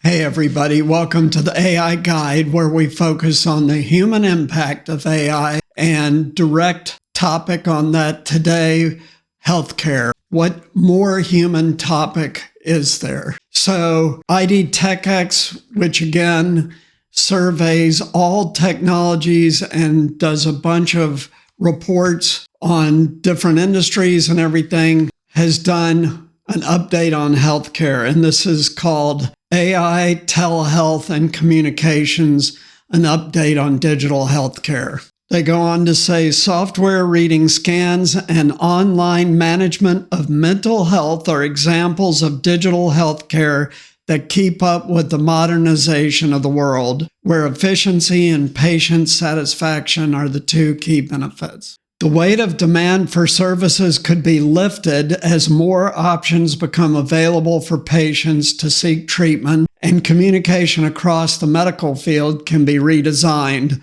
Hey everybody, welcome to the AI Guide, where we focus on the human impact of AI and direct topic on that today, healthcare. What more human topic is there? So IDTechEx, which again surveys all technologies and does a bunch of reports on different industries and everything, has done an update on healthcare, and this is called AI, Telehealth, and Communications, an update on digital healthcare. They go on to say software reading scans and online management of mental health are examples of digital healthcare that keep up with the modernization of the world, where efficiency and patient satisfaction are the two key benefits. The weight of demand for services could be lifted as more options become available for patients to seek treatment, and communication across the medical field can be redesigned,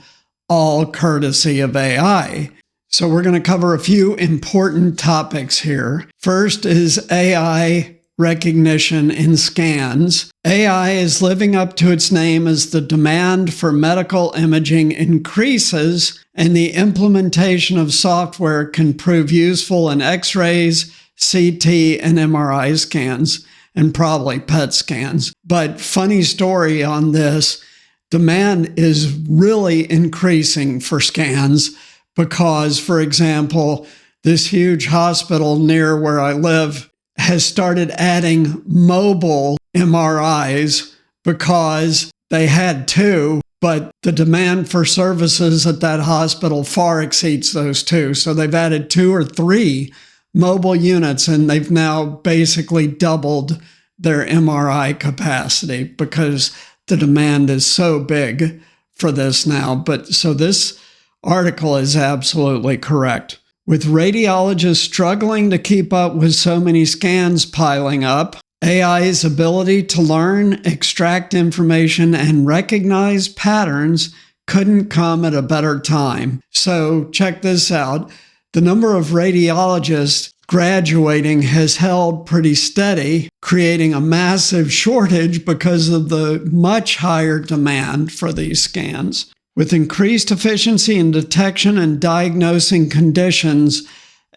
all courtesy of AI. So we're going to cover a few important topics here. First is AI recognition in scans. AI is living up to its name as the demand for medical imaging increases, and the implementation of software can prove useful in X-rays, CT, and MRI scans, and probably PET scans. But funny story on this, demand is really increasing for scans because, for example, this huge hospital near where I live has started adding mobile MRIs because they had two, but the demand for services at that hospital far exceeds those two. So they've added 2 or 3 mobile units, and they've now basically doubled their MRI capacity because the demand is so big for this now. But so this article is absolutely correct. With radiologists struggling to keep up with so many scans piling up, AI's ability to learn, extract information, and recognize patterns couldn't come at a better time. So check this out. The number of radiologists graduating has held pretty steady, creating a massive shortage because of the much higher demand for these scans. With increased efficiency in detection and diagnosing conditions,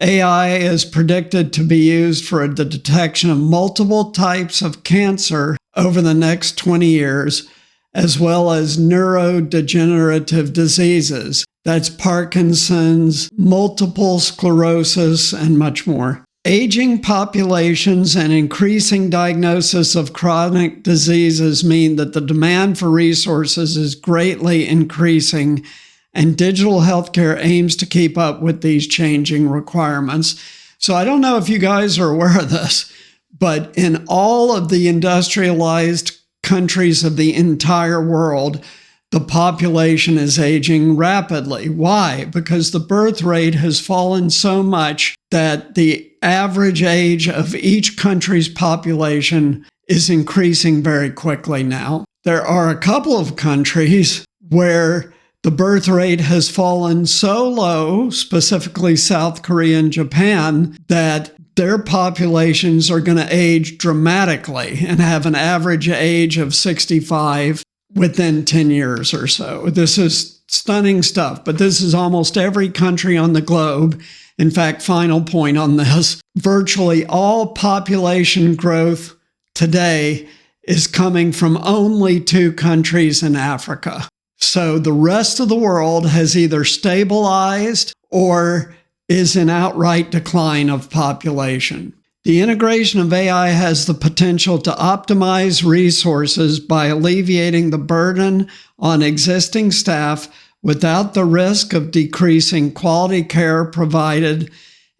AI is predicted to be used for the detection of multiple types of cancer over the next 20 years, as well as neurodegenerative diseases. That's Parkinson's, multiple sclerosis, and much more. Aging populations and increasing diagnosis of chronic diseases mean that the demand for resources is greatly increasing, and digital healthcare aims to keep up with these changing requirements. So I don't know if you guys are aware of this, but in all of the industrialized countries of the entire world, the population is aging rapidly. Why? Because the birth rate has fallen so much that the average age of each country's population is increasing very quickly now. There are a couple of countries where the birth rate has fallen so low, specifically South Korea and Japan, that their populations are going to age dramatically and have an average age of 65 within 10 years or so. This is stunning stuff, but this is almost every country on the globe. In fact, final point on this, virtually all population growth today is coming from only 2 countries in Africa. So the rest of the world has either stabilized or is in outright decline of population. The integration of AI has the potential to optimize resources by alleviating the burden on existing staff without the risk of decreasing quality care provided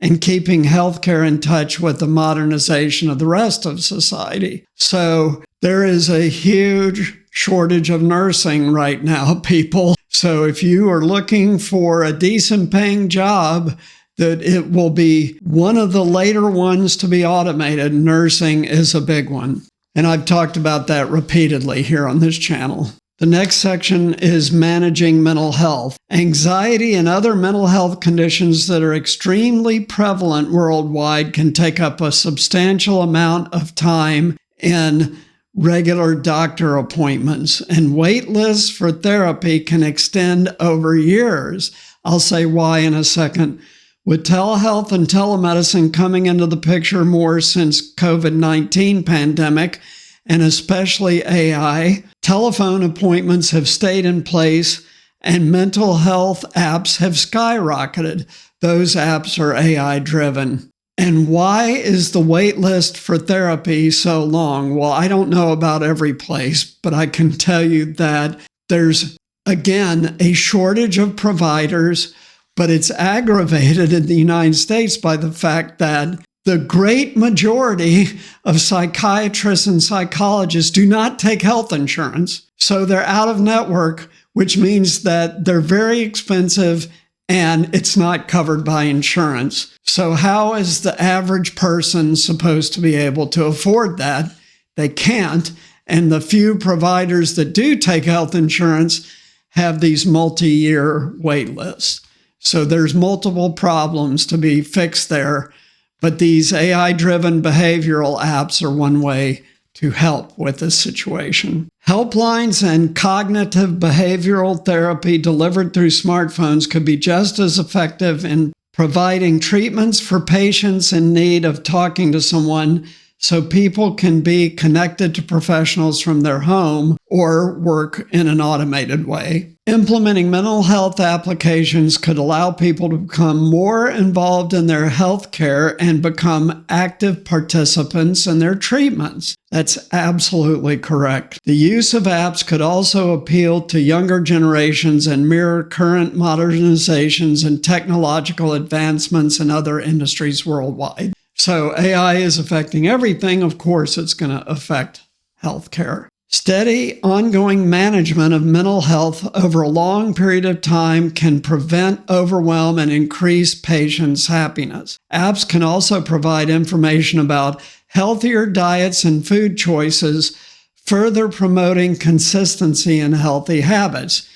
and keeping healthcare in touch with the modernization of the rest of society. So there is a huge shortage of nursing right now, people. So if you are looking for a decent paying job, that it will be one of the later ones to be automated. Nursing is a big one. And I've talked about that repeatedly here on this channel. The next section is managing mental health. Anxiety and other mental health conditions that are extremely prevalent worldwide can take up a substantial amount of time in regular doctor appointments, and wait lists for therapy can extend over years. I'll say why in a second. With telehealth and telemedicine coming into the picture more since COVID-19 pandemic, and especially AI, telephone appointments have stayed in place and mental health apps have skyrocketed. Those apps are AI driven. And why is the wait list for therapy so long? Well, I don't know about every place, but I can tell you that there's, again, a shortage of providers, but it's aggravated in the United States by the fact that the great majority of psychiatrists and psychologists do not take health insurance. So they're out of network, which means that they're very expensive and it's not covered by insurance. So how is the average person supposed to be able to afford that? They can't. And the few providers that do take health insurance have these multi-year wait lists. So there's multiple problems to be fixed there. But these AI-driven behavioral apps are one way to help with this situation. Helplines and cognitive behavioral therapy delivered through smartphones could be just as effective in providing treatments for patients in need of talking to someone, so people can be connected to professionals from their home or work in an automated way. Implementing mental health applications could allow people to become more involved in their health care and become active participants in their treatments. That's absolutely correct. The use of apps could also appeal to younger generations and mirror current modernizations and technological advancements in other industries worldwide. So AI is affecting everything. Of course, it's going to affect healthcare. Steady, ongoing management of mental health over a long period of time can prevent overwhelm and increase patients' happiness. Apps can also provide information about healthier diets and food choices, further promoting consistency in healthy habits.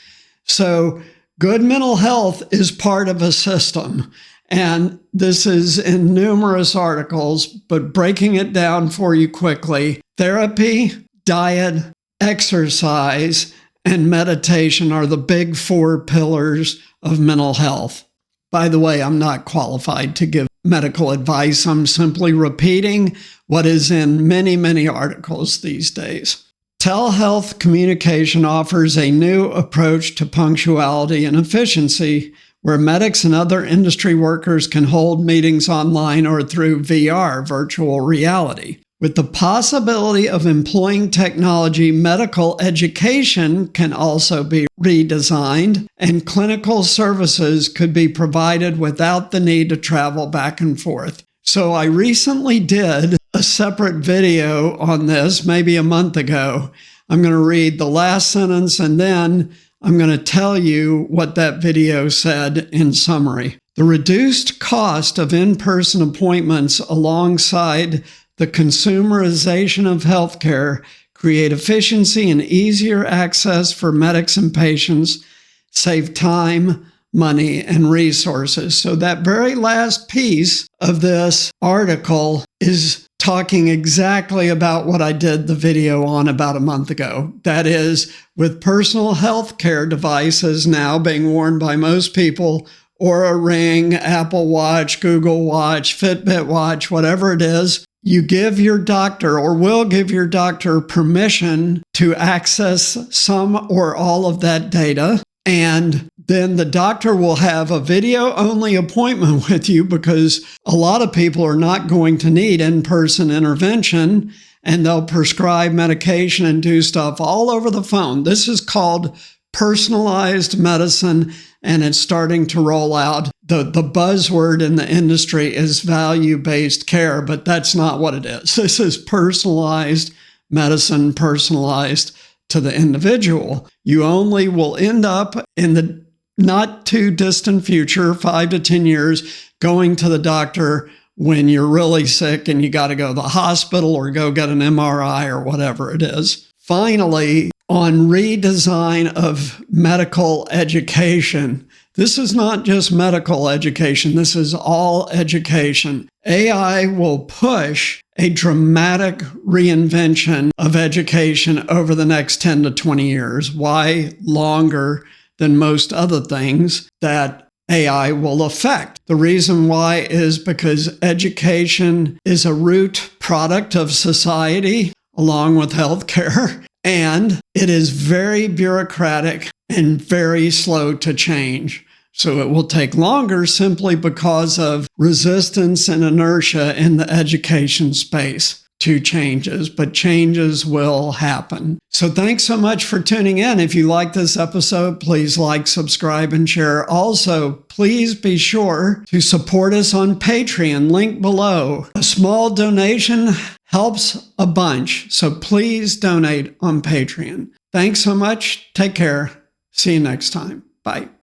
So, good mental health is part of a system. And this is in numerous articles, but breaking it down for you quickly, therapy, diet, exercise, and meditation are the big 4 pillars of mental health. By the way, I'm not qualified to give medical advice. I'm simply repeating what is in many, many articles these days. Telehealth communication offers a new approach to punctuality and efficiency, where medics and other industry workers can hold meetings online or through VR, virtual reality. With the possibility of employing technology, medical education can also be redesigned, and clinical services could be provided without the need to travel back and forth. So I recently did a separate video on this, maybe a month ago. I'm going to read the last sentence and then I'm going to tell you what that video said in summary. The reduced cost of in-person appointments alongside the consumerization of healthcare create efficiency and easier access for medics and patients, save time, money, and resources. So that very last piece of this article is talking exactly about what I did the video on about a month ago. That is, with personal health care devices now being worn by most people, or a Ring, Apple Watch, Google Watch, Fitbit Watch, whatever it is, you give your doctor or will give your doctor permission to access some or all of that data. And then the doctor will have a video-only appointment with you because a lot of people are not going to need in-person intervention, and they'll prescribe medication and do stuff all over the phone. This is called personalized medicine, and it's starting to roll out. The buzzword in the industry is value-based care, but that's not what it is. This is personalized medicine, personalized to the individual. You only will end up in the not too distant future, 5 to 10 years, going to the doctor when you're really sick and you got to go to the hospital or go get an MRI or whatever it is. Finally, on redesign of medical education, This is not just medical education. This is all education. AI will push a dramatic reinvention of education over the next 10 to 20 years. Why longer than most other things that AI will affect? The reason why is because education is a root product of society along with healthcare, and it is very bureaucratic and very slow to change. So it will take longer simply because of resistance and inertia in the education space to changes, but changes will happen. So thanks so much for tuning in. If you like this episode, please like, subscribe, and share. Also, please be sure to support us on Patreon, link below. A small donation helps a bunch, so please donate on Patreon. Thanks so much. Take care. See you next time. Bye.